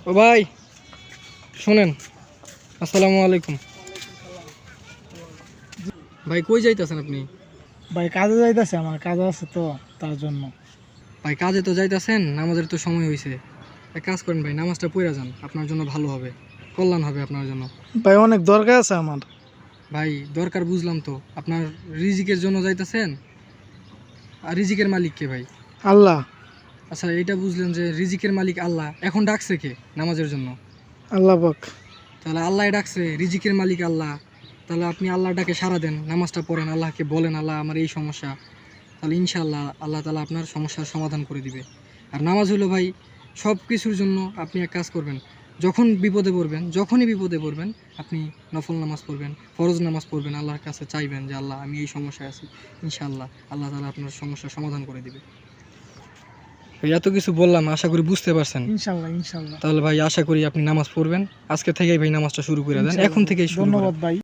ও ভাই শুনেন, আসসালামু আলাইকুম। ভাই কই যাইতেছেন আপনি? ভাই কাজে যাইতেছে, আমার কাজ আছে তো তার জন্য। ভাই কাজে তো যাইতেছেন, নামাজের তো সময় হয়েছে। এক কাজ করেন ভাই, নামাজটা পড়ে যান, আপনার জন্য ভালো হবে, কল্যাণ হবে আপনার জন্য। ভাই অনেক দরকার আছে আমার। ভাই দরকার বুঝলাম তো, আপনার রিজিকের জন্য যাইতেছেন। আর রিজিকের মালিক কে ভাই? আল্লাহ। আচ্ছা এটা বুঝলেন যে রিজিকের মালিক আল্লাহ, এখন ডাকছে কে নামাজের জন্য? আল্লাহ পাক। তাহলে আল্লাহ ডাকছে, রিজিকের মালিক আল্লাহ। তাহলে আপনি আল্লাহ ডাকে সাড়া দেন, নামাজটা পড়েন, আল্লাহকে বলেন আল্লাহ আমার এই সমস্যা। তাহলে ইনশাআল্লাহ আল্লাহ তাআলা আপনার সমস্যার সমাধান করে দিবে। আর নামাজ হলো ভাই সব কিছুর জন্য। আপনি এক কাজ করবেন, যখনই বিপদে পড়বেন আপনি নফল নামাজ পড়বেন, ফরজ নামাজ পড়বেন, আল্লাহর কাছে চাইবেন যে আল্লাহ আমি এই সমস্যায় আছি। ইনশাআল্লাহ আল্লাহ তাআলা আপনার সমস্যার সমাধান করে দিবে। ভাই এত কিছু বললাম, আশা করি বুঝতে পারছেন। ইনশাআল্লাহ ইনশাআল্লাহ। তাহলে ভাই আশা করি আপনি নামাজ পড়বেন। আজকে থেকেই ভাই নামাজটা শুরু করে দেন, এখন থেকেই শুরু করেন। ধন্যবাদ ভাই।